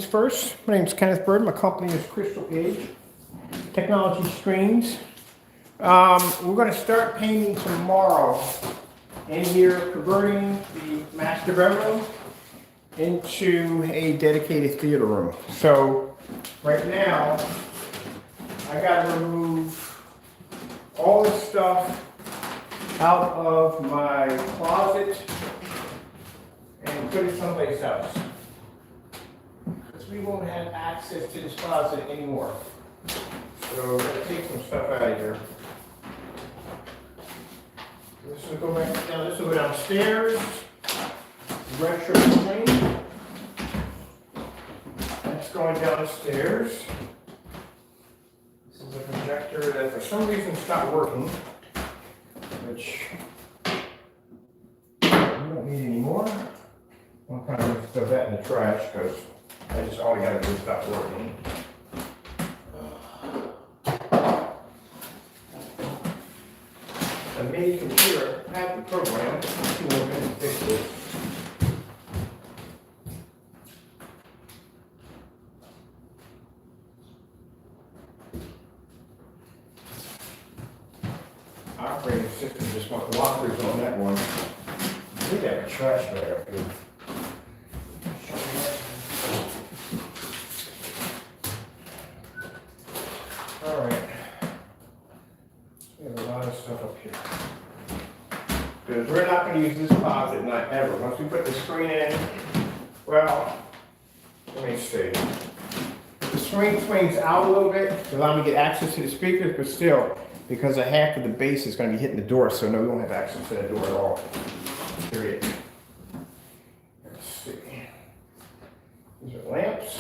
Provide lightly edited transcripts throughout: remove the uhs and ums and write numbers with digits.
first. My name is Kenneth Bird. My company is Crystal Age Technology Screens. We're going to start painting tomorrow in here, converting the master bedroom into a dedicated theater room. So right now, I got to remove all the stuff out of my closet and put it someplace else. Because we won't have access to this closet anymore. So we're going to take some stuff out of here. This will go back down. This will go downstairs. Retro screen. That's going downstairs. This is a projector that for some reason stopped working, which we don't need anymore. I'll kind of throw that in the trash because I just all I got to do is stop working. The mini computer had the program. We're going to fix this. Operating system just went lockers on that one. We got a trash bag up here. All right. We have a lot of stuff up here. Because we're not going to use this closet, not ever. Once we put the screen in, well, let me see. The screen swings out a little bit to allow me to get access to the speakers, but still, because of half of the base is going to be hitting the door, so no, we won't have access to that door at all. Period. Let's see. These are lamps.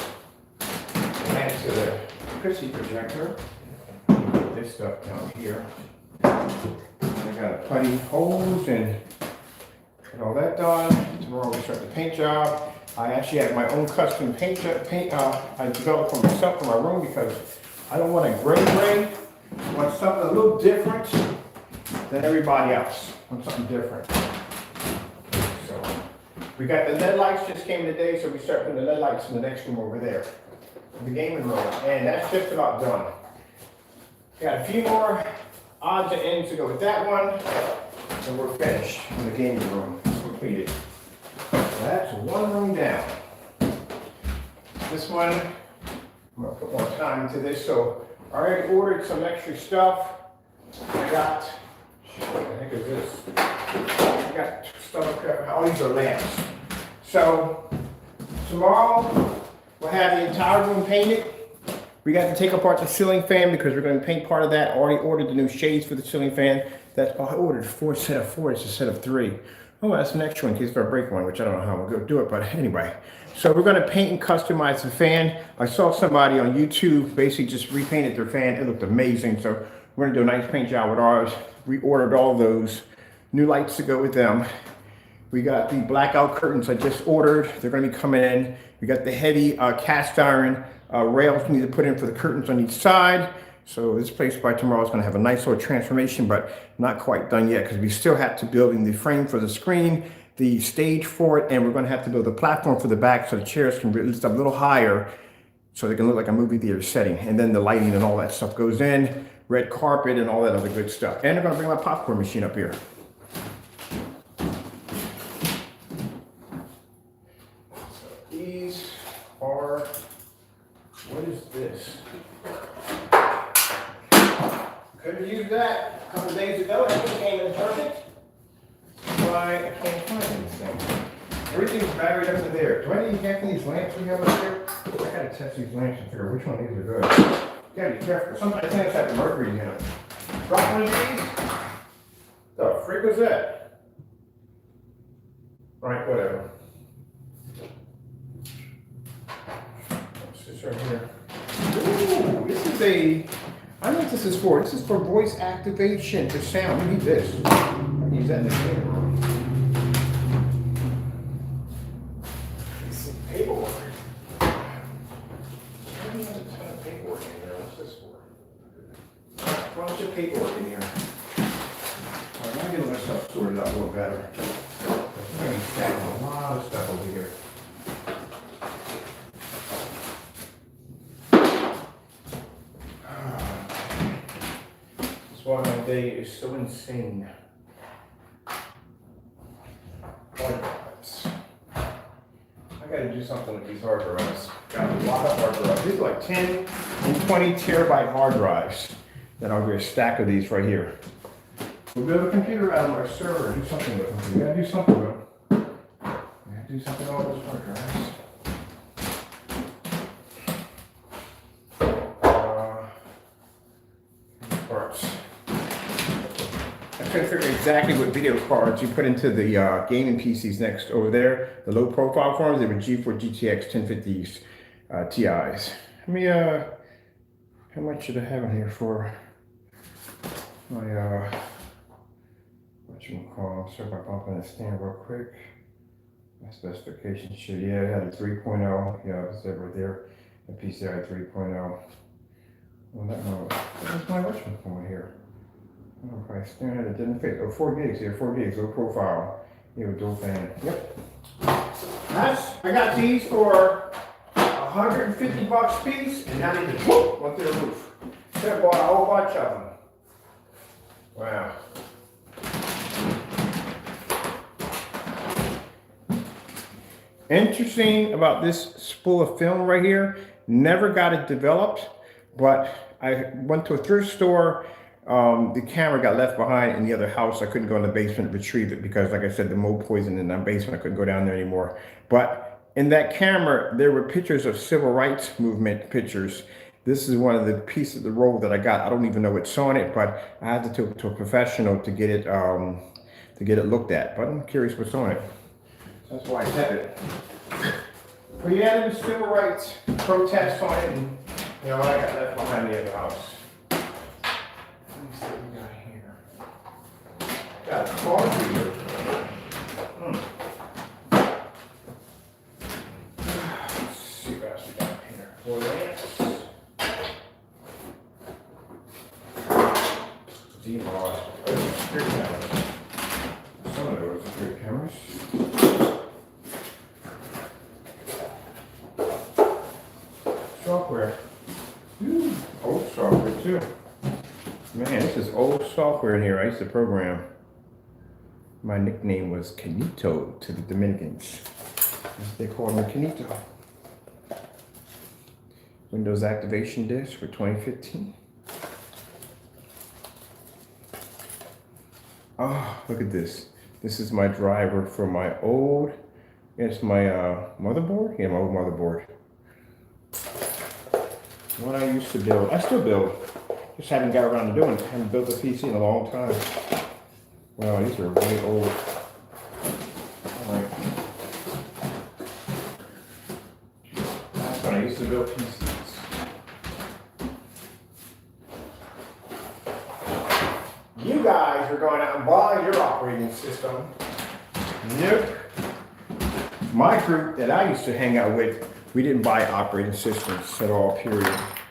Lamps to the Christie projector. Put this stuff down here. I got plenty of holes and get all that done. Tomorrow we start the paint job. I actually have my own custom paint I developed for myself for my room because I don't want a gray. I want something a little different than everybody else. I want something different. So we got the LED lights just came in today, so we start putting the LED lights in the next room over there, the gaming room, and that's just about done. Got a few more odds and ends to go with that one, and we're finished in the gaming room. It's completed. So that's one room down. This one, I'm gonna put more time into this. So I already ordered some extra stuff. I got, what the heck is this? I got stuff, all these are lamps. So tomorrow we'll have the entire room painted. We got to take apart the ceiling fan because we're going to paint part of that. Already ordered the new shades for the ceiling fan. I ordered a set of 4, it's a set of 3. Oh, that's an extra one in case if I break one, which I don't know how I'm going to do it, but anyway. So we're going to paint and customize the fan. I saw somebody on YouTube basically just repainted their fan. It looked amazing. So we're going to do a nice paint job with ours. We ordered all those new lights to go with them. We got the blackout curtains I just ordered. They're going to be coming in. We got the heavy cast iron rails we need to put in for the curtains on each side. So this place by tomorrow is going to have a nice little transformation, but not quite done yet because we still have to build in the frame for the screen, the stage for it, and we're going to have to build a platform for the back so the chairs can be lift up a little higher so they can look like a movie theater setting. And then the lighting and all that stuff goes in, red carpet and all that other good stuff. And they're going to bring my popcorn machine up here. So these are, what is this? Could have used that a couple days ago. Everything came in perfect. Why I can't find anything. Everything's battered up to there. Do I need half of these lamps we have up here? I gotta test these lamps and figure which one of these are good. You gotta be careful. Sometimes lamps have mercury in them. Drop one of these. The frick was that? Alright, whatever. What's this right here? Ooh, this is a, I don't know what this is for. This is for voice activation to sound. We need this. I use that in the game room. Some paperwork. I don't have a ton of paperwork in there. What's this for? A bunch of paperwork in here. I'm gonna get all this stuff sorted out a little better. I'm gonna be stacking a lot of stuff over here. why my day is so insane. Hard drives. I gotta do something with these hard drives. Got a lot of hard drives. These are like 10 and 20 terabyte hard drives. Then I'll get a stack of these right here. We'll build a computer out of our server and do something with them. We gotta do something with them. We gotta do something with all those hard drives. Parts. I couldn't figure exactly what video cards you put into the gaming PCs next over there. The low profile forms, they were G4 GTX 1050s Ti's. Let me, how much should I have in here for my, whatchamacallit, start by bumping the stand real quick. My specification should, yeah, it had a 3.0, yeah, it's right there. The PCI 3.0. Well, that one, what's my whatchamacallit here? Oh, if I stand at it, didn't fit. Oh, 4 gigs here, 4 gigs, low profile. You have dual fan. Yep. I got these for $150 a piece, and now they just whoop, went through the roof. Should have bought a whole bunch of them. Wow. Interesting about this spool of film right here, never got it developed, but I went to a thrift store. The camera got left behind in the other house. I couldn't go in the basement to retrieve it because, like I said, the mold poison in the basement. I couldn't go down there anymore. But in that camera, there were pictures of civil rights movement pictures. This is one of the pieces of the roll that I got. I don't even know what's on it, but I had to talk to a professional to get it looked at. But I'm curious what's on it. That's why I kept it. But yeah, there was civil rights protests on it, and you know, I got left behind the other house. Let me see what we got here. Got a card reader. Let's see what else we got here. 4 lamps. DMR. Oh, security cameras. Some of those are security cameras. Software. Ooh, old software too. Man, this is old software in here. I used to program. My nickname was Canito to the Dominicans. They called me Canito. Windows activation disk for 2015. Oh, look at this. This is my driver for my old, it's my motherboard? Yeah, my old motherboard. What I used to build, I still build. Just haven't got around to doing it. I haven't built a PC in a long time. Wow, these are way old. All right. That's when I used to build PCs. You guys are going out and buy your operating system. Nope. My group that I used to hang out with, we didn't buy operating systems at all, period.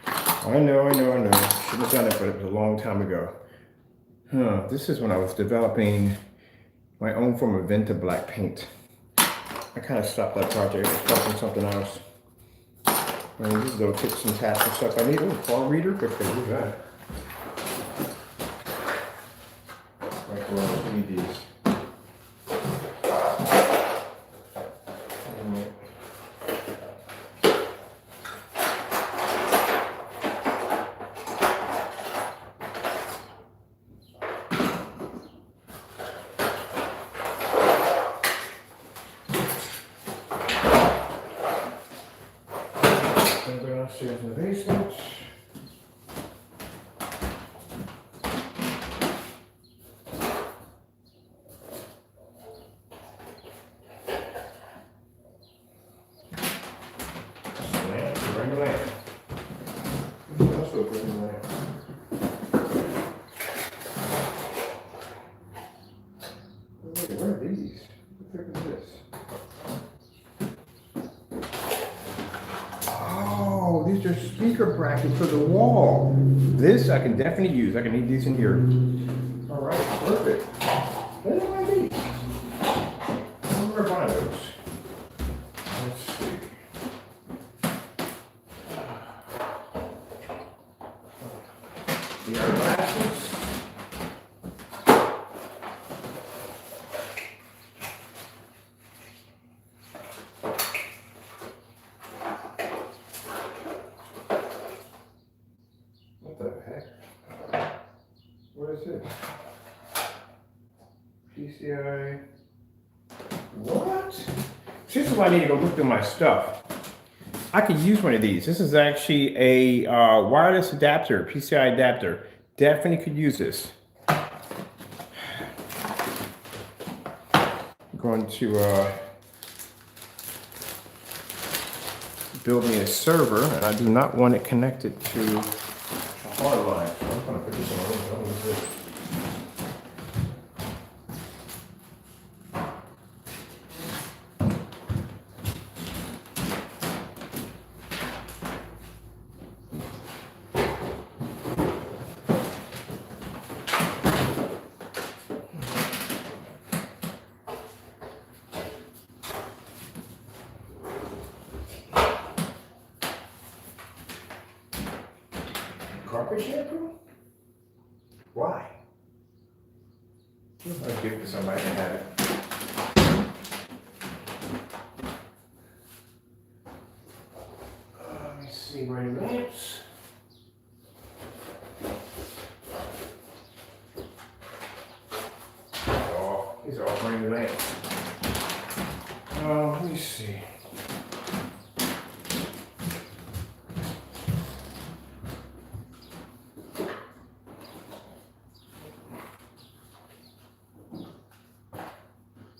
I know. Shouldn't have done it, but it was a long time ago. This is when I was developing my own form of Venta black paint. I kind of stopped that project. I was starting something else. And these little tips and taps and stuff I need. Oh, card reader, good for you, that. Right where I need these. Upstairs in the basement. Bring the lamp. Also bring the lamp. Where are these? What the heck is this? Oh, these are speaker brackets for the wall. This I can definitely use. I can need these in here. All right, perfect. Where do I need? Where are my those? Let's see. The eyeglasses. it? PCI. What? This is why I need to go look through my stuff. I could use one of these. This is actually a wireless adapter, PCI adapter. Definitely could use this. I'm going to build me a server, and I do not want it connected to a hard line. So I'm going to put this on. Carpet shampoo? Why? I'll give it to somebody to have it. Let me see my lamps. Oh, these are all brand new lamps. Let me see.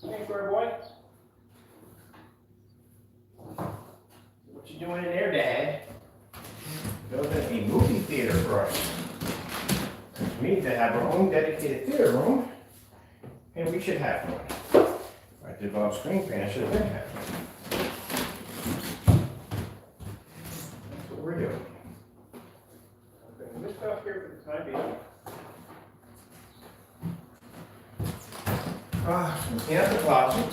Hey, square boy. What you doing in there, Dad? Building a movie theater for us. Which means to have our own dedicated theater room, and we should have one. I did on screen paint, I should have been having one. That's what we're doing. Putting this stuff here for the time being. Clean out the closet.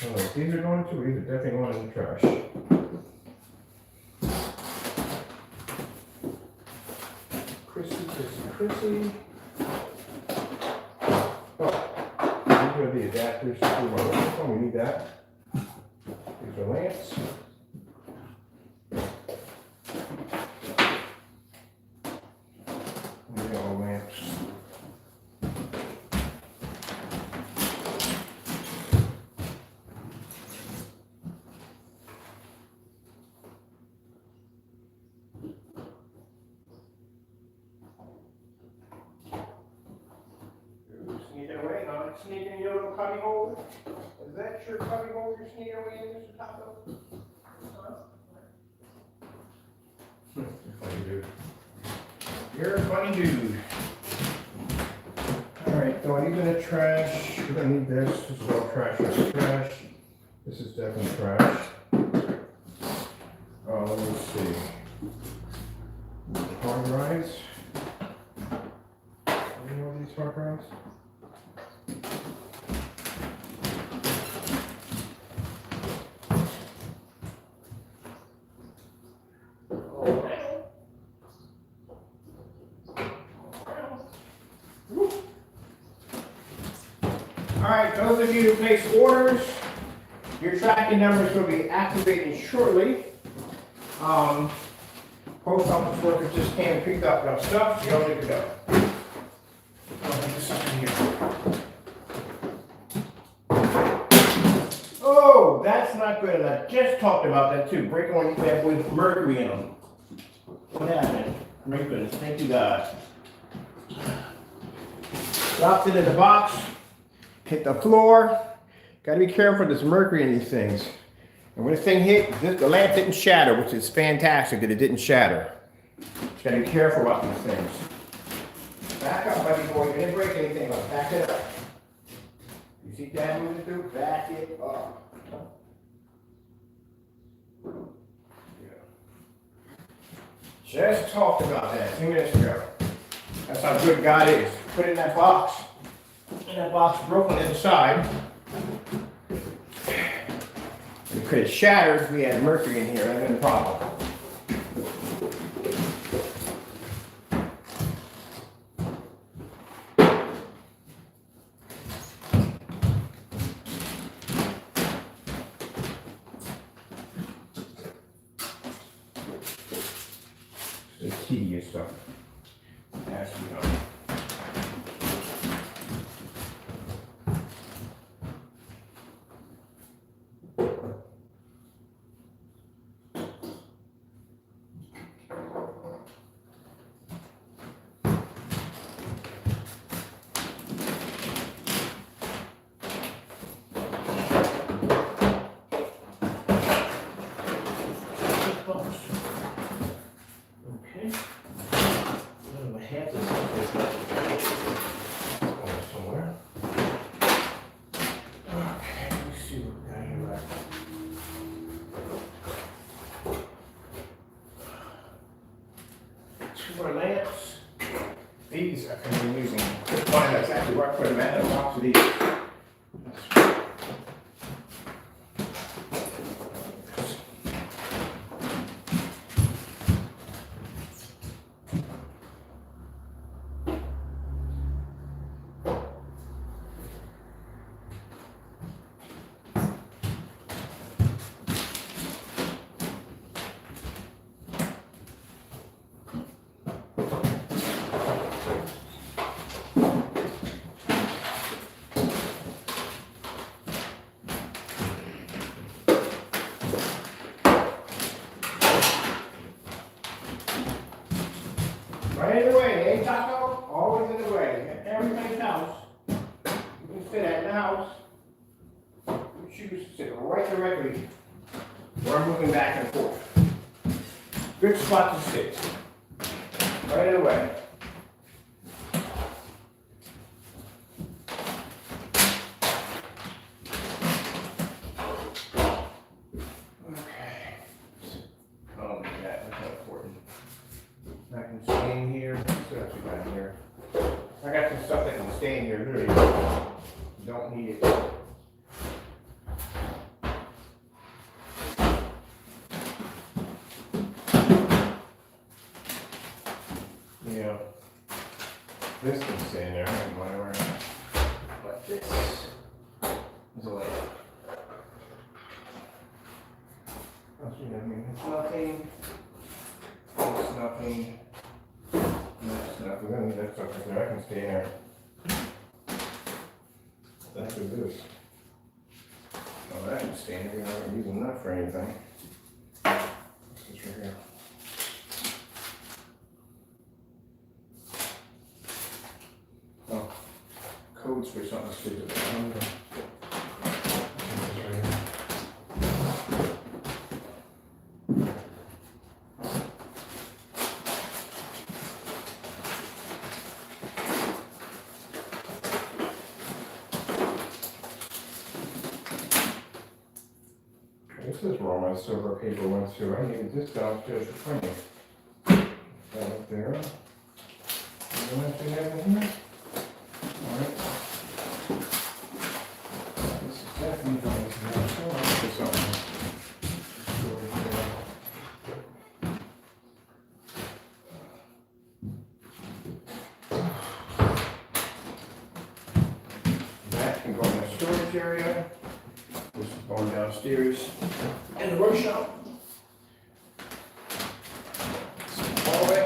Oh, these are going to, these are definitely going in the trash. Chrissy. Oh, these are the adapters to my microphone. We need that. These are lamps. These are all lamps. Sneaking away, not sneaking in your little cubby hole. Is that your cubby hole you're sneaking away in, Mr. Taco? You're a funny dude. You're a funny dude. Alright, so these in the trash. We're gonna need this. This is all trash. That's trash. This is definitely trash. Let me see. Hard drives. You know these hard drives? Alright, those of you who place orders, your tracking numbers will be activated shortly. Post office workers just came and picked up your stuff, you're ready to go. I'll put this up in here. Oh, that's not good. I just talked about that too. Breaking one you have with mercury in them. What happened? My goodness, thank you God. Dropped it in the box. Hit the floor. Got to be careful. There's mercury in these things. And when this thing hit, the lamp didn't shatter, which is fantastic that it didn't shatter. Just got to be careful about these things. Back up, buddy boy. You didn't break anything. Back it up. You see Dad moving through? Back it up. Yeah. Just talked about that 2 minutes ago. That's how good God is. Put it in that box. And that box broke on the inside. If it could have shattered, we had mercury in here. That would have been a problem. tedious stuff has to be done. Okay. My hat is going somewhere. Okay, let's see what we got here left. Two more lamps. These I can be using. This one that's actually where I put them at the tops of these. Right in the way, eh, Taco? Always in the way. Everything's house. You can sit at the house. You choose to sit right directly. We're moving back and forth. Good spot to sit. Right in the way. Okay. Oh, yeah, that's not important. I can stay in here. What else we got in here? I got some stuff that can stay in here, literally. Don't need it. Yeah. This can stay in there, I don't mind where. But this is a lamp. It's nothing. It's nothing. That's nothing. We don't need that stuff right there. I can stay in there. That's what it is. Oh, that can stay in there. We're not using that for anything. This is right here. Oh, codes for something stupid. This is where all my silver paper went to. I needed this downstairs for printing. That up there. And then I have in here. Alright. This is definitely going to be something. That can go in the storage area. This is going downstairs in the workshop. Hallway.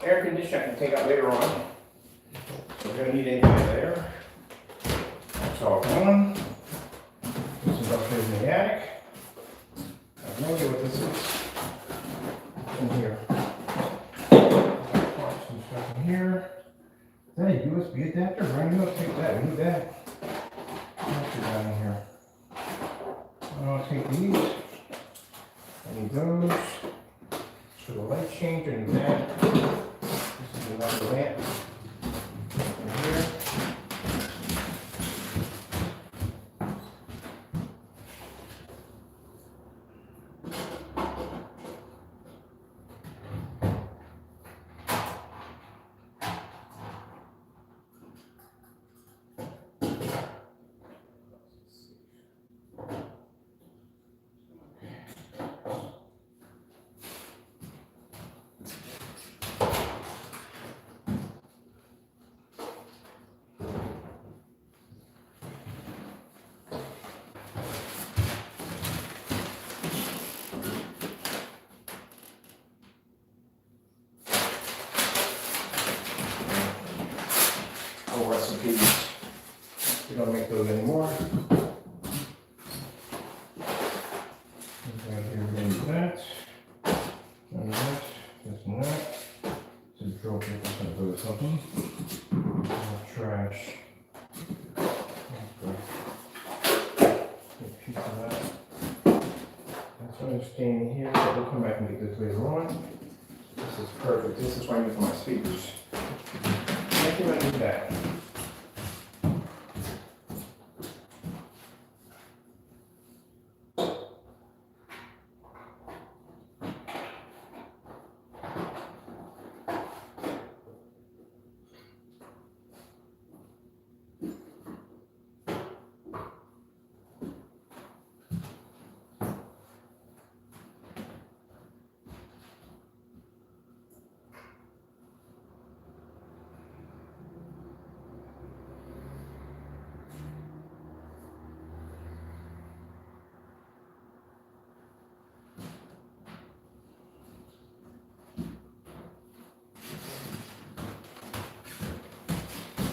air conditioner I can take out later on. So we're gonna need anything there. That's all gone. This is upstairs in the attic. I have no idea what this is. What's in here? Some stuff in here. Is that a USB adapter? Brand new, take that. We need that. What's down in here? I'll take these. I need those. For the light changer, I need that. This is another lamp. In here. Recipes. We don't make those anymore. Right here, we need that. And that. This and that. This is drill paper, I'm going to put something. Trash. Okay. A piece of that. That's what I'm staying here, so we'll come back and get this later on. This is perfect. This is what I need for my speakers. Thank you, I need that.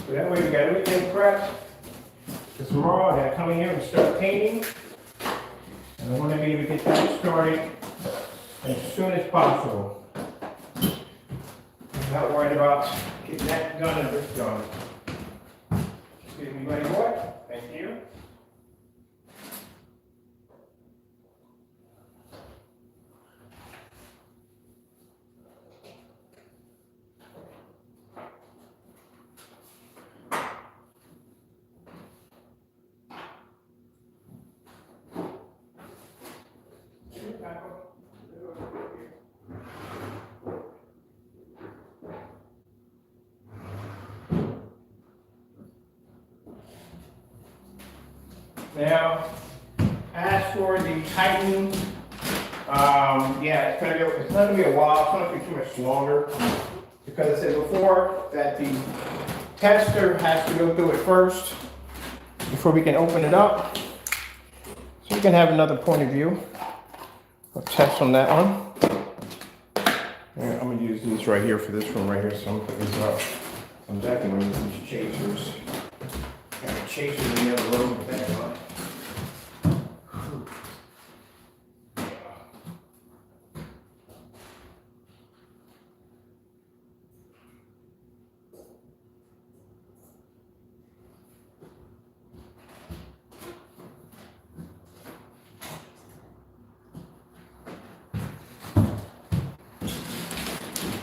So that way we got everything prepped. Because tomorrow I gotta come in here and start painting. And I want to be able to get that started as soon as possible. I'm not worried about getting that done and this done. Excuse me, buddy boy. Thank you. Now, as for the tightening, yeah, it's not gonna be a while. It's not gonna be too much longer because I said before that the tester has to go through it first before we can open it up. So we can have another point of view. I'll test on that one. Yeah, I'm gonna use these right here for this one right here. So I'm gonna put these up. I'm definitely gonna use these chasers. Got chasers in the other room with that one.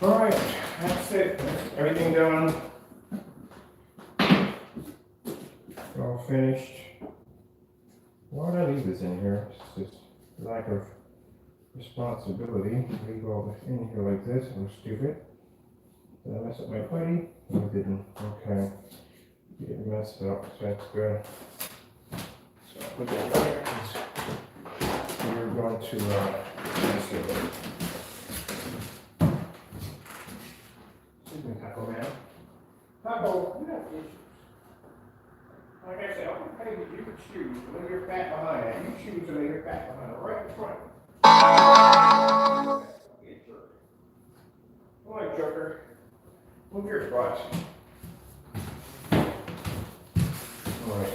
All right, that's it. Everything done. All finished. Why did I leave this in here? It's just lack of responsibility. Leave all this in here like this. I'm stupid. Did I mess up my putty? No, I didn't. Okay. Didn't mess it up, so that's good. So I'll put that in here because we're going to let's see it. Taco Man. Taco, you have issues. Like I said, I'm gonna pay that you can choose to lay your fat behind it. You choose to lay your fat behind it right in front. Get jerk. Come on, Joker. Move your butt. All right.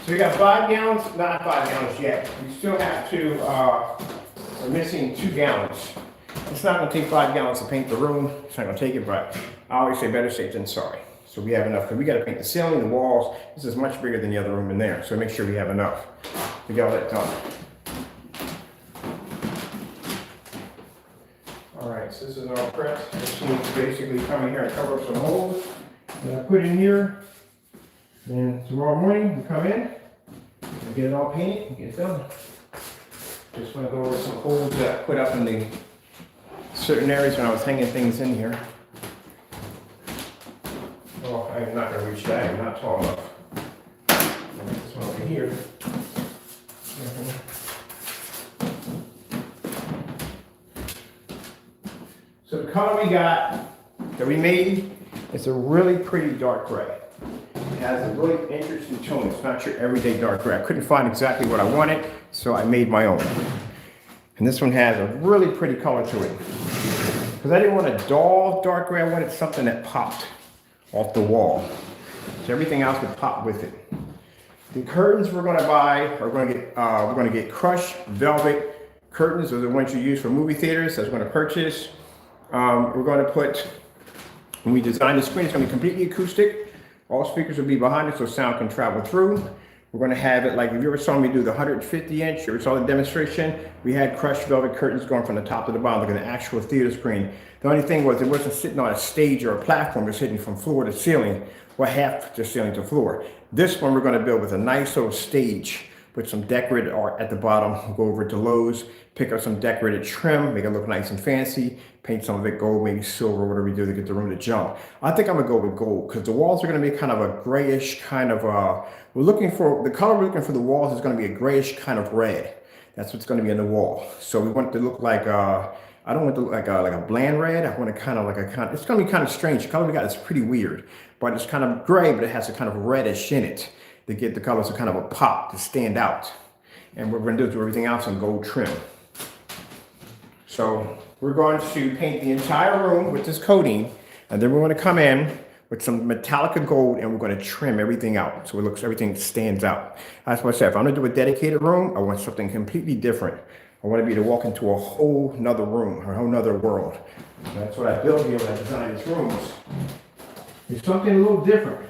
So we got 5 gallons, not 5 gallons yet. We still have to, we're missing 2 gallons. It's not gonna take 5 gallons to paint the room. It's not gonna take it, but I always say better safe than sorry. So we have enough, because we gotta paint the ceiling, the walls. This is much bigger than the other room in there. So make sure we have enough to get all that done. All right, so this is all prepped. This needs to basically come in here and cover up some holes that I put in here. Then tomorrow morning, we come in, and get it all painted, and get it done. Just want to go over some holes that I put up in the certain areas when I was hanging things in here. Oh, I'm not going to reach that, I'm not tall enough. This one over here. So the color we got, that we made, is a really pretty dark gray. It has a really interesting tone. It's not your everyday dark gray. I couldn't find exactly what I wanted, so I made my own. And this one has a really pretty color to it. Because I didn't want a dull dark gray, I wanted something that popped off the wall. So everything else would pop with it. The curtains we're going to buy are going to get crushed velvet curtains. Those are the ones you use for movie theaters. That's what I'm going to purchase. We're going to put, when we design the screen, it's going to be completely acoustic. All speakers will be behind it so sound can travel through. We're going to have it like, if you ever saw me do the 150 inch, you ever saw the demonstration, we had crushed velvet curtains going from the top to the bottom, like an actual theater screen. The only thing was it wasn't sitting on a stage or a platform, it's sitting from floor to ceiling, or half the ceiling to floor. This one we're going to build with a nice little stage with some decorated art at the bottom. We'll go over to Lowe's, pick up some decorated trim, make it look nice and fancy, paint some of it gold, maybe silver, whatever we do to get the room to jump. I think I'm gonna go with gold because the walls are gonna be kind of a grayish kind of, the color we're looking for the walls is gonna be a grayish kind of red. That's what's gonna be in the wall. So we want it to look like, I don't want it to look like a bland red. I want it kind of like it's gonna be kind of strange. The color we got is pretty weird, but it's kind of gray, but it has a kind of reddish in it to get the colors to kind of a pop, to stand out. And what we're gonna do everything else in gold trim. So we're going to paint the entire room with this coating, and then we're going to come in with some Metallica gold and we're going to trim everything out so everything stands out. That's what I said. If I'm going to do a dedicated room, I want something completely different. I want to be able to walk into a whole nother room, or a whole nother world. And that's what I built here when I designed these rooms. It's something a little different.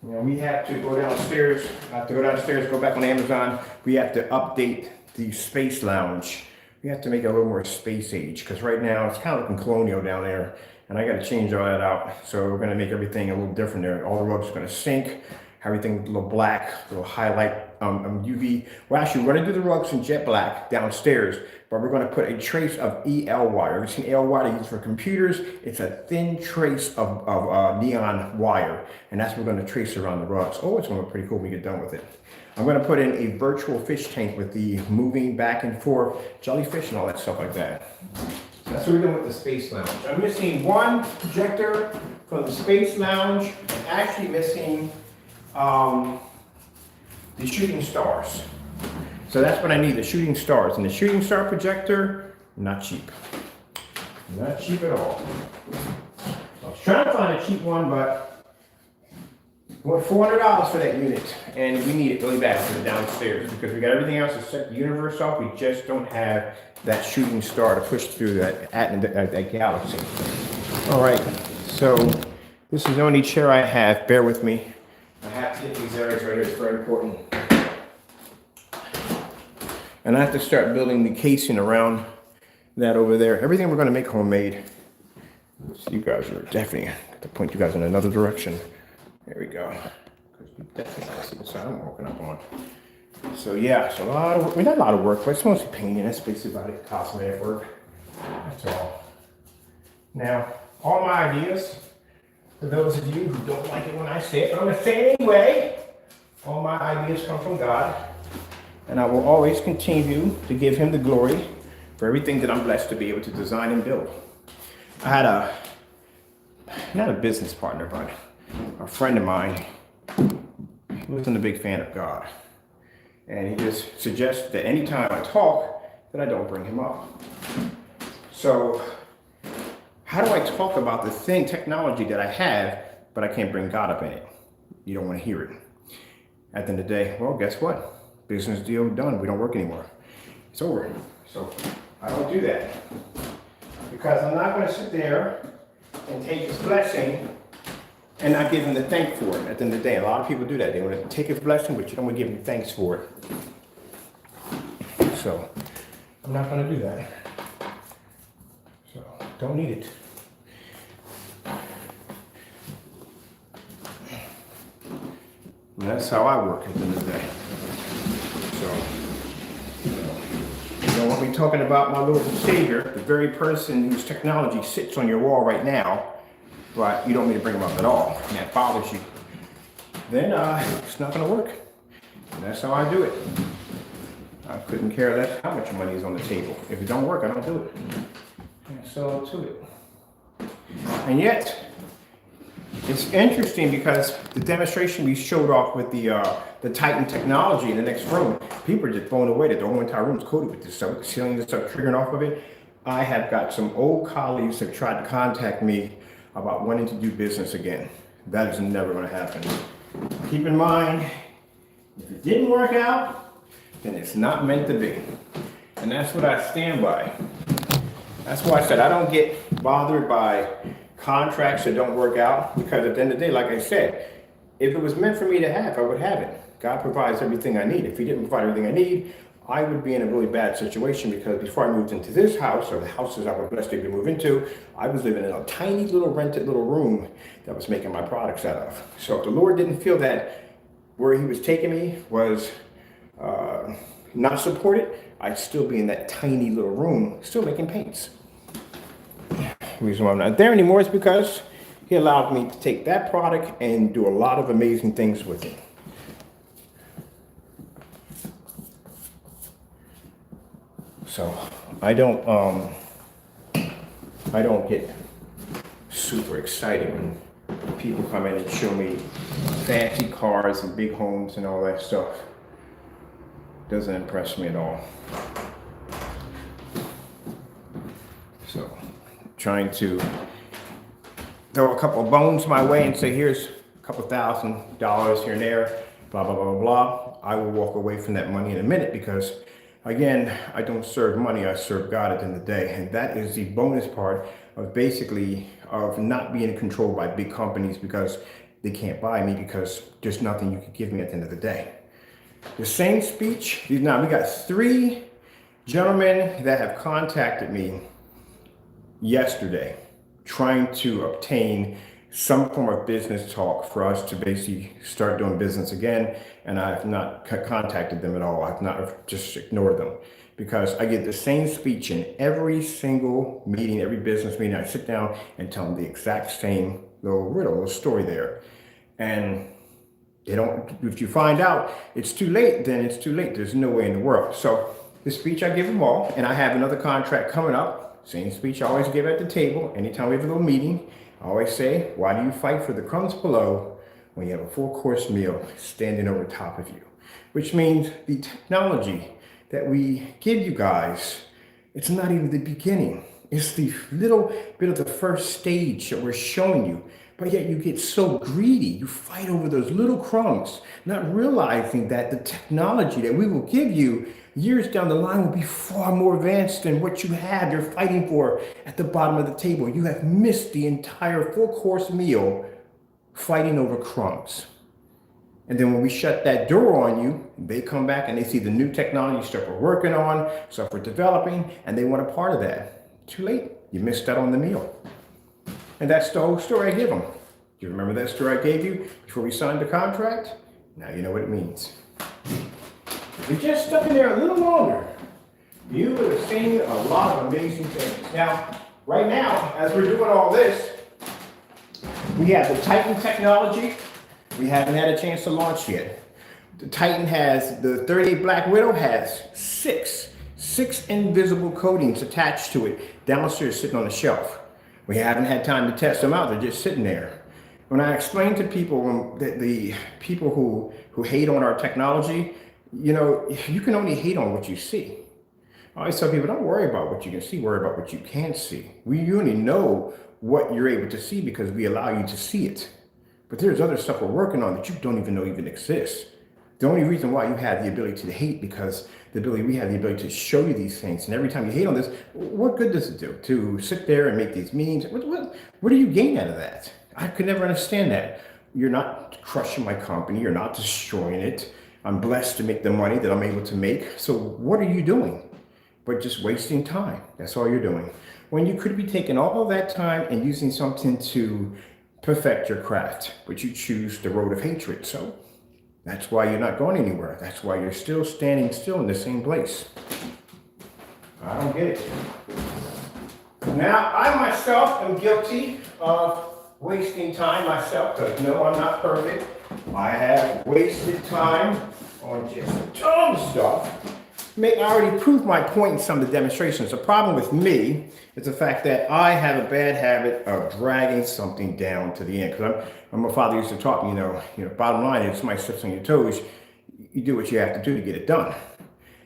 You know, we have to go downstairs. I have to go downstairs, go back on Amazon. We have to update the Space Lounge. We have to make it a little more space age, because right now it's kind of looking colonial down there, and I got to change all that out. So we're going to make everything a little different there. All the rugs are going to sink, everything a little black, a little highlight, UV. Well, actually, we're going to do the rugs in jet black downstairs, but we're going to put a trace of EL wire. Have you seen EL wire they use for computers? It's a thin trace of neon wire, and that's what we're going to trace around the rugs. Oh, it's going to look pretty cool when we get done with it. I'm going to put in a virtual fish tank with the moving back and forth jellyfish and all that stuff like that. So that's what we're doing with the Space Lounge. I'm missing one projector from the Space Lounge. I'm actually missing the shooting stars. So that's what I need, the shooting stars. And the shooting star projector, not cheap. Not cheap at all. I was trying to find a cheap one, but what, $400 for that unit, and we need it really bad for the downstairs because we got everything else to set the universe off. We just don't have that shooting star to push through that galaxy. All right, so this is the only chair I have. Bear with me. I have to hit these areas right here. It's very important. And I have to start building the casing around that over there. Everything we're going to make homemade. So you guys are definitely going to point you guys in another direction. There we go. Because you definitely can see the side I'm walking up on. So yeah, it's a lot of work. I mean, not a lot of work, but it's mostly painting. That's basically about it. Cosmetic work. That's all. Now, all my ideas, for those of you who don't like it when I say it, but I'm going to say it anyway. All my ideas come from God. And I will always continue to give him the glory for everything that I'm blessed to be able to design and build. I had not a business partner, but a friend of mine who wasn't a big fan of God. And he just suggests that anytime I talk, that I don't bring him up. So how do I talk about the thing, technology that I have, but I can't bring God up in it? You don't want to hear it. At the end of the day, well, guess what? Business deal done. We don't work anymore. It's over. So I don't do that. Because I'm not going to sit there and take his blessing and not give him the thank for it. At the end of the day, a lot of people do that. They want to take his blessing, but you don't want to give him thanks for it. So I'm not going to do that. So don't need it. And that's how I work at the end of the day. So, you know, when we're talking about my Lord and Savior, the very person whose technology sits on your wall right now, but you don't need to bring them up at all, and that bothers you, then it's not going to work. And that's how I do it. I couldn't care less how much money is on the table. If it don't work, I don't do it. And so to it. And yet, it's interesting because the demonstration we showed off with the Titan technology in the next room, people are just blown away that the whole entire room is coated with this stuff, the ceiling and stuff triggering off of it. I have got some old colleagues that tried to contact me about wanting to do business again. That is never going to happen. Keep in mind, if it didn't work out, then it's not meant to be. And that's what I stand by. That's why I said I don't get bothered by contracts that don't work out, because at the end of the day, like I said, if it was meant for me to have, I would have it. God provides everything I need. If he didn't provide everything I need, I would be in a really bad situation, because before I moved into this house, or the houses I was blessed to move into, I was living in a tiny little rented little room that was making my products out of. So if the Lord didn't feel that where he was taking me was not supported, I'd still be in that tiny little room, still making paints. The reason why I'm not there anymore is because he allowed me to take that product and do a lot of amazing things with it. So I don't get super excited when people come in and show me fancy cars and big homes and all that stuff. Doesn't impress me at all. So trying to throw a couple of bones my way and say, here's a couple $1,000 here and there, blah, blah, blah, blah, blah. I will walk away from that money in a minute, because again, I don't serve money, I serve God at the end of the day. And that is the bonus part of basically of not being controlled by big companies, because they can't buy me, because there's nothing you can give me at the end of the day. The same speech, now we got 3 gentlemen that have contacted me yesterday trying to obtain some form of business talk for us to basically start doing business again, and I have not contacted them at all. I've not, just ignored them, because I get the same speech in every single meeting, every business meeting. I sit down and tell them the exact same little riddle, little story there, and they don't. If you find out it's too late, then it's too late. There's no way in the world. So the speech I give them all, and I have another contract coming up. Same speech I always give at the table. Anytime we have a little meeting, I always say, why do you fight for the crumbs below when you have a 4-course meal standing over top of you? Which means the technology that we give you guys, it's not even the beginning. It's the little bit of the first stage that we're showing you. But yet you get so greedy, you fight over those little crumbs, not realizing that the technology that we will give you years down the line will be far more advanced than what you have. You're fighting for at the bottom of the table. You have missed the entire 4-course meal fighting over crumbs. And then when we shut that door on you, they come back and they see the new technology stuff we're working on, stuff we're developing, and they want a part of that. Too late. You missed out on the meal. And that's the whole story I give them. Do you remember that story I gave you before we signed the contract? Now you know what it means. If you just stuck in there a little longer, you would have seen a lot of amazing things. Now, right now, as we're doing all this, we have the Titan technology. We haven't had a chance to launch yet. The Titan has, the 38 Black Widow has six invisible coatings attached to it downstairs sitting on the shelf. We haven't had time to test them out. They're just sitting there. When I explain to people, the people who hate on our technology, you know, you can only hate on what you see. I always tell people, don't worry about what you can see, worry about what you can't see. You only know what you're able to see because we allow you to see it. But there's other stuff we're working on that you don't even know even exists. The only reason why you have the ability to hate because we have the ability to show you these things. And every time you hate on this, what good does it do? To sit there and make these memes? What do you gain out of that? I could never understand that. You're not crushing my company. You're not destroying it. I'm blessed to make the money that I'm able to make. So what are you doing? But just wasting time. That's all you're doing. When you could be taking all of that time and using something to perfect your craft, but you choose the road of hatred. So that's why you're not going anywhere. That's why you're still standing still in the same place. I don't get it. Now, I myself am guilty of wasting time myself, because no, I'm not perfect. I have wasted time on just dumb stuff. I already proved my point in some of the demonstrations. The problem with me is the fact that I have a bad habit of dragging something down to the end. Because my father used to taught me, bottom line is somebody steps on your toes, you do what you have to do to get it done.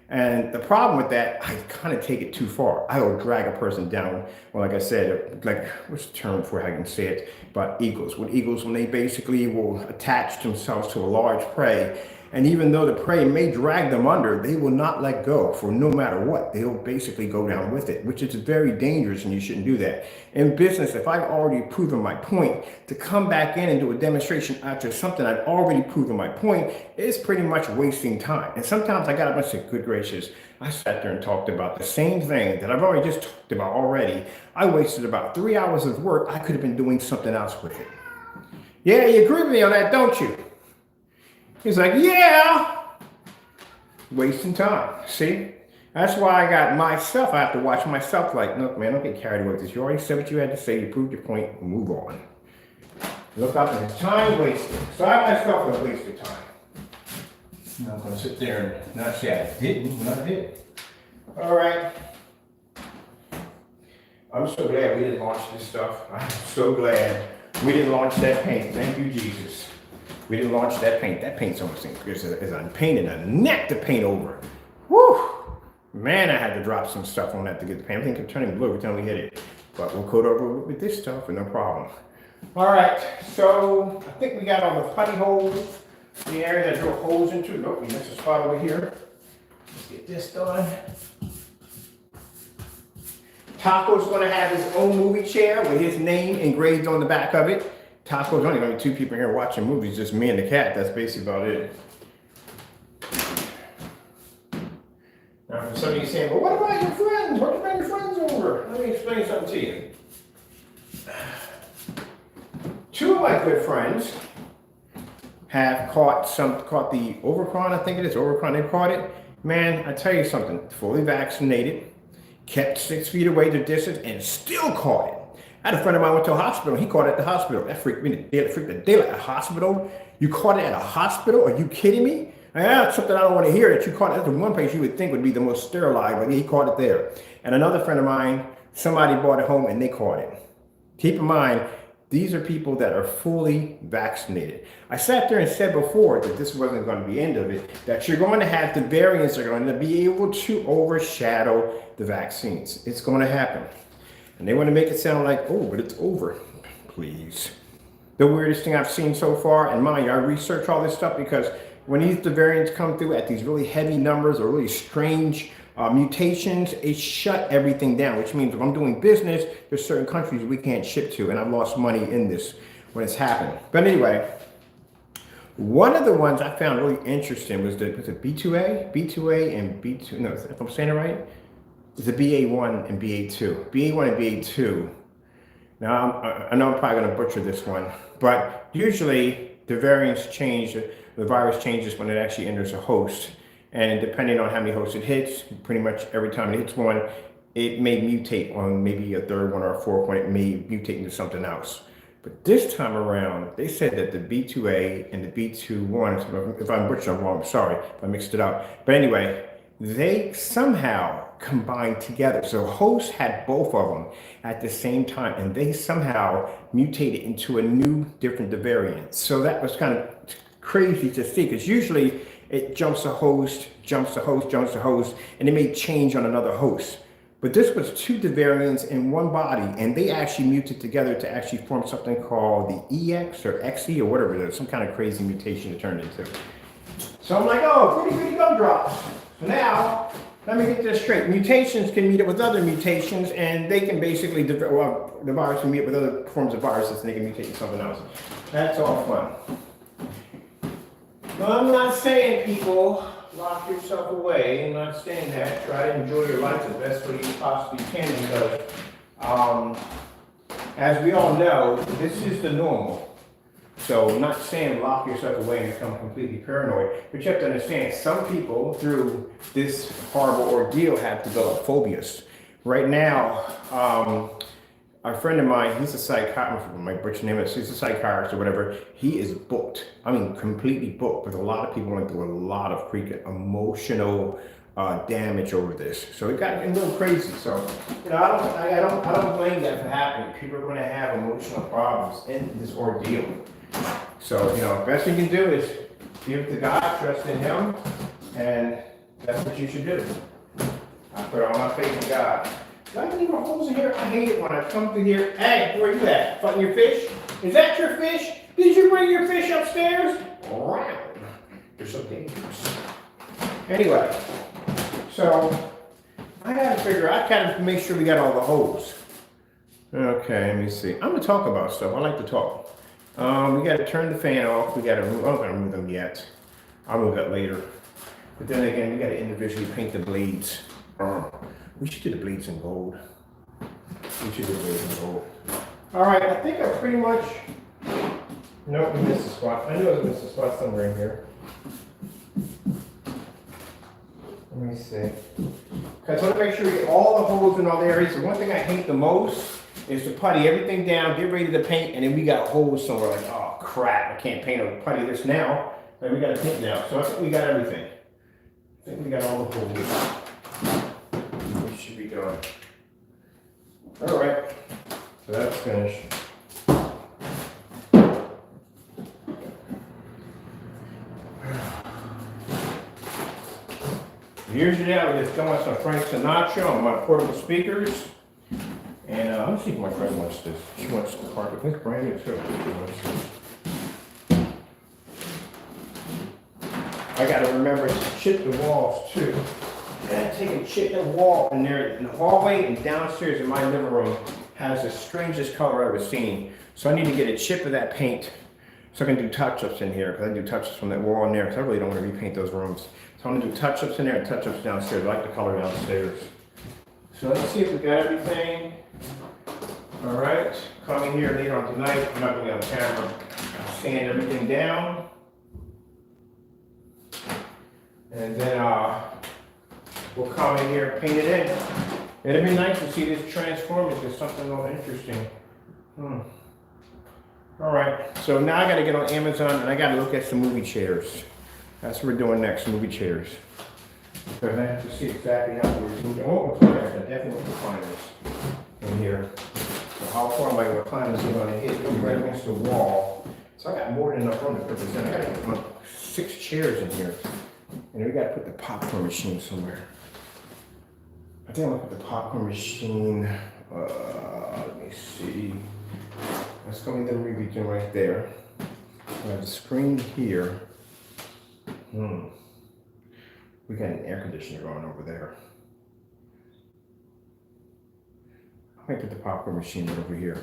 And the problem with that, I kind of take it too far. I will drag a person down. Well, like I said, what's the term for how I can say it? But eagles. When they basically will attach themselves to a large prey, and even though the prey may drag them under, they will not let go for no matter what. They'll basically go down with it, which is very dangerous, and you shouldn't do that. In business, if I've already proven my point, to come back in and do a demonstration after something I've already proven my point is pretty much wasting time. And sometimes I got up and said, good gracious, I sat there and talked about the same thing that I've already just talked about already. I wasted about 3 hours of work. I could have been doing something else with it. Yeah, you agree with me on that, don't you? He's like, yeah, wasting time. See, that's why I got myself. I have to watch myself like, look, man, don't get carried away with this. You already said what you had to say. You proved your point. Move on. Look up and time wasted. So I myself have wasted time. I'm not going to sit there and not say I didn't when I did. All right. I'm so glad we didn't launch this stuff. I'm so glad we didn't launch that paint. Thank you, Jesus. We didn't launch that paint. That paint's almost as unpainted, a neck to paint over. Whew! Man, I had to drop some stuff on that to get the paint. I think I'm turning blue every time we hit it. But we'll coat over with this stuff and no problem. All right, so I think we got all the putty holes, the area that drill holes into. Nope, we missed a spot over here. Let's get this done. Taco's gonna have his own movie chair with his name engraved on the back of it. Taco's only gonna be 2 people here watching movies, just me and the cat. That's basically about it. Now, some of you saying, well, what about your friends? Why do you bring your friends over? Let me explain something to you. 2 of my good friends have caught the Omicron, I think it is, Omicron, they caught it. Man, I tell you something, fully vaccinated, kept 6 feet away the distance, and still caught it. I had a friend of mine went to a hospital. He caught it at the hospital. That freaked me the daylight. A hospital? You caught it at a hospital? Are you kidding me? That's something I don't want to hear. That you caught it. That's the one place you would think would be the most sterilized, but he caught it there. And another friend of mine, somebody brought it home and they caught it. Keep in mind, these are people that are fully vaccinated. I sat there and said before that this wasn't going to be the end of it, that you're going to have the variants that are going to be able to overshadow the vaccines. It's going to happen. And they want to make it sound like, oh, but it's over. Please. The weirdest thing I've seen so far, and mind you, I research all this stuff because when the variants come through at these really heavy numbers or really strange mutations, it shut everything down, which means if I'm doing business, there's certain countries we can't ship to, and I've lost money in this when it's happened. But anyway, one of the ones I found really interesting was the B2A and B2, no, if I'm saying it right, it's the BA1 and BA2. BA1 and BA2. Now, I know I'm probably going to butcher this one, but usually the variants change, the virus changes when it actually enters a host. And depending on how many hosts it hits, pretty much every time it hits one, it may mutate on maybe a third one or a fourth one. It may mutate into something else. But this time around, they said that the B2A and the B21, if I'm butchering, I'm wrong, I'm sorry if I mixed it up. But anyway, they somehow combined together. So hosts had both of them at the same time, and they somehow mutated into a new, different variant. So that was kind of crazy to see, because usually it jumps a host, jumps a host, jumps a host, and it may change on another host. But this was two variants in one body, and they actually muted together to actually form something called the EX or XE or whatever it is, some kind of crazy mutation it turned into. So I'm like, oh, pretty gumdrops. So now, let me get this straight. Mutations can meet up with other mutations, and they can basically, well, the virus can meet up with other forms of viruses, and they can mutate into something else. That's all fun. Well, I'm not saying people lock yourself away. I'm not saying that. Try to enjoy your life the best way you possibly can, because as we all know, this is the normal. So I'm not saying lock yourself away and become completely paranoid, but you have to understand some people through this horrible ordeal have developed phobias. Right now, a friend of mine, he's a psychiatrist, my butcher name is, he's a psychiatrist or whatever, he is booked. I mean, completely booked, with a lot of people going through a lot of emotional damage over this. So it got a little crazy. So, you know, I don't blame that for happening. People are going to have emotional problems in this ordeal. So, you know, best you can do is give it to God, trust in Him, and that's what you should do. I put all my faith in God. Do I have any more holes in here? I hate it when I come through here. Hey, where you at? Fighting your fish? Is that your fish? Did you bring your fish upstairs? Wow. You're so dangerous. Anyway, so I gotta figure out, I gotta make sure we got all the holes. Okay, let me see. I'm gonna talk about stuff. I like to talk. We gotta turn the fan off. We gotta move, I'm not gonna move them yet. I'll move that later. But then again, we gotta individually paint the blades. We should do the blades in gold. We should do the blades in gold. All right, I think I pretty much, nope, we missed a spot. I knew I missed a spot somewhere in here. Let me see. Because I want to make sure we get all the holes in all the areas. The one thing I hate the most is to putty everything down, get ready to paint, and then we got holes somewhere like, oh crap, I can't paint or putty this now. But we got to paint now. So I think we got everything. I think we got all the holes. We should be done. All right. So that's finished. Usually I would just go on some Frank Sinatra on my portable speakers. And let's see if my friend wants this. She wants the carpet. It's brand new too. I gotta remember to chip the walls too. I gotta take and chip the wall in there in the hallway and downstairs in my living room has the strangest color I've ever seen. So I need to get a chip of that paint so I can do touch-ups in here, because I do touch-ups from that wall in there, because I really don't want to repaint those rooms. So I'm gonna do touch-ups in there and touch-ups downstairs. I like the color downstairs. So let's see if we got everything. All right, coming here later on tonight, I'm not gonna be on camera. I'll sand everything down. And then we'll come in here and paint it in. It'd be nice to see this transform into something a little interesting. All right, so now I gotta get on Amazon and I gotta look at some movie chairs. That's what we're doing next, movie chairs. So I have to see exactly how we're moving. Oh, recliners, I definitely want recliners in here. So how far my recliners are gonna hit, right against the wall. So I got more than enough room to put this in. I gotta put 6 chairs in here. And then we gotta put the popcorn machine somewhere. I think I'm gonna put the popcorn machine, let me see. That's gonna be the movie thing right there. I have the screen here. We got an air conditioner going over there. I might put the popcorn machine right over here.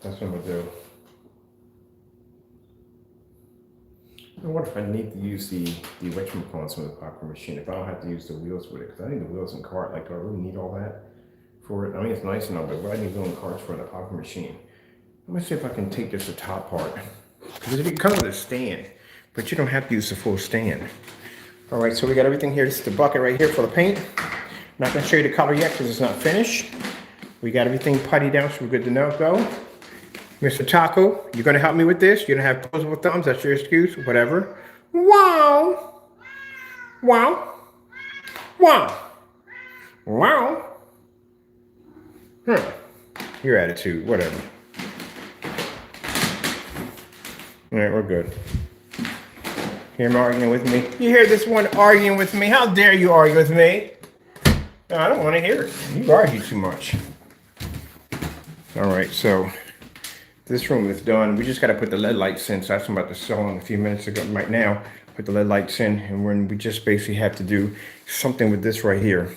That's what I'm gonna do. And what if I need to use the whatchamacallits with the popcorn machine? If I don't have to use the wheels with it, because I need the wheels and cart. Like, do I really need all that for it? I mean, it's nice enough, but what I need wheel and carts for the popcorn machine? Let me see if I can take just the top part. Because it comes with a stand, but you don't have to use the full stand. All right, so we got everything here. This is the bucket right here for the paint. I'm not gonna show you the color yet because it's not finished. We got everything putty down, so we're good to go. Mr. Taco, you're gonna help me with this? You're gonna have opposable thumbs, that's your excuse, whatever. Wow. Wow. Wow. Wow. Your attitude, whatever. All right, we're good. Hear him arguing with me? You hear this one arguing with me? How dare you argue with me? No, I don't want to hear it. You argue too much. All right, so this room is done. We just got to put the LED lights in. So that's what I'm about to sell in a few minutes ago. Right now, put the LED lights in, and we just basically have to do something with this right here.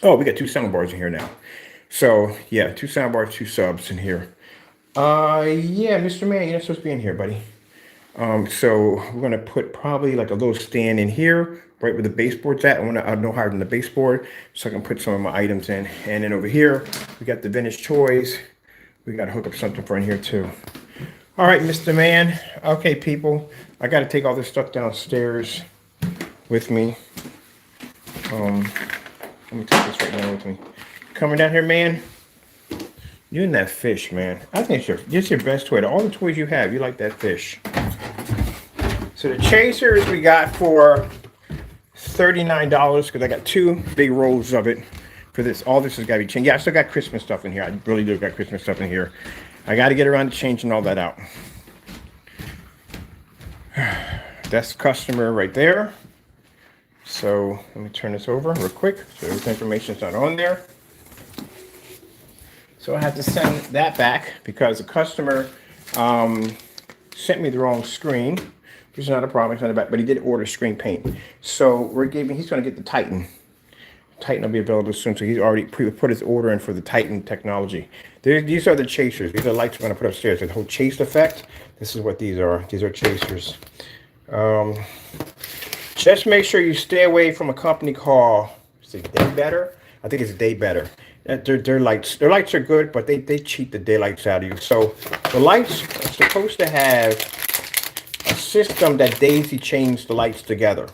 Oh, we got 2 sound bars in here now. So yeah, 2 sound bars, 2 subs in here. Yeah, Mr. Man, you're not supposed to be in here, buddy. So we're gonna put probably like a little stand in here, right where the baseboard's at. I want to no higher than the baseboard, so I can put some of my items in. And then over here, we got the vintage toys. We got to hook up something for in here too. All right, Mr. Man. Okay, people, I got to take all this stuff downstairs with me. Let me take this right now with me. Coming down here, man. You and that fish, man. I think it's your best toy. All the toys you have, you like that fish. So the chasers we got for $39 because I got 2 big rolls of it for this. All this has got to be changed. Yeah, I still got Christmas stuff in here. I really do got Christmas stuff in here. I got to get around to changing all that out. That's the customer right there. So let me turn this over real quick so this information is not on there. So I had to send that back because the customer sent me the wrong screen, which is not a problem. It's not bad, but he did order screen paint. So he's going to get the Titan. Titan will be available soon. So he's already put his order in for the Titan technology. These are the chasers. These are the lights we're going to put upstairs. The whole chase effect. This is what these are. These are chasers. Just make sure you stay away from a company called, is it Day Better? I think it's Day Better. Their lights are good, but they cheat the daylights out of you. So the lights are supposed to have a system that daisy chains the lights together.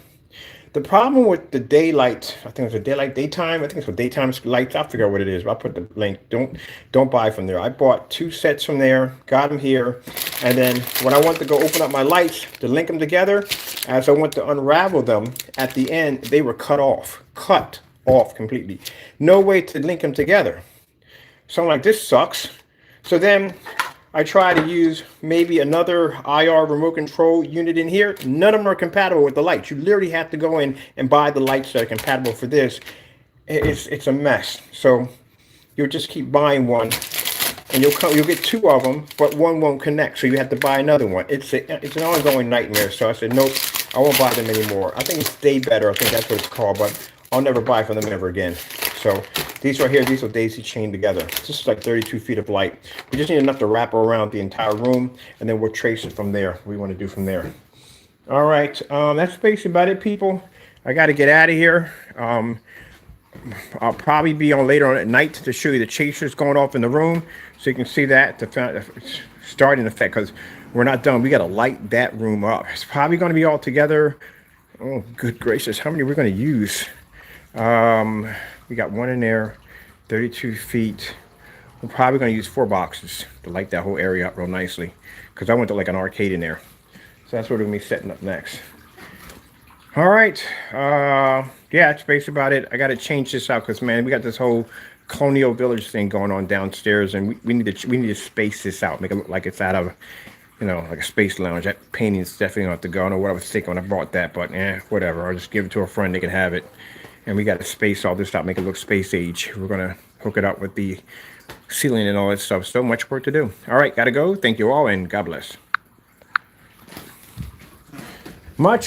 The problem with the daylight, I think it's a daytime. I think it's for daytime lights. I'll figure out what it is. But I'll put the link. Don't buy from there. I bought 2 sets from there, got them here, and then when I want to go open up my lights to link them together, as I went to unravel them at the end, they were cut off completely. No way to link them together. So I'm like, this sucks. So then I try to use maybe another IR remote control unit in here. None of them are compatible with the lights. You literally have to go in and buy the lights that are compatible for this. It's a mess. So you'll just keep buying one, and you'll get 2 of them, but one won't connect. So you have to buy another one. It's an ongoing nightmare. So I said, nope, I won't buy them anymore. I think it's Day Better. I think that's what it's called, but I'll never buy from them ever again. So these right here, these will daisy chain together. This is like 32 feet of light. We just need enough to wrap around the entire room, and then we'll trace it from there. We want to do from there. All right, that's basically about it, people. I got to get out of here. I'll probably be on later on at night to show you the chasers going off in the room, so you can see that the starting effect. Because we're not done. We got to light that room up. It's probably going to be all together. Oh, good gracious! How many we're going to use? We got 1 in there, 32 feet. We're probably going to use 4 boxes to light that whole area up real nicely, because I went to like an arcade in there. So that's what we're going to be setting up next. All right. Yeah, that's basically about it. I got to change this out because, man, we got this whole colonial village thing going on downstairs, and we need to space this out, make it look like it's out of, you know, like a space lounge. That painting is definitely going to have to go. I don't know what I was thinking when I bought that, but whatever. I'll just give it to a friend. They can have it. And we got to space all this out, make it look space age. We're going to hook it up with the ceiling and all that stuff. So much work to do. All right, got to go. Thank you all, and God bless. Much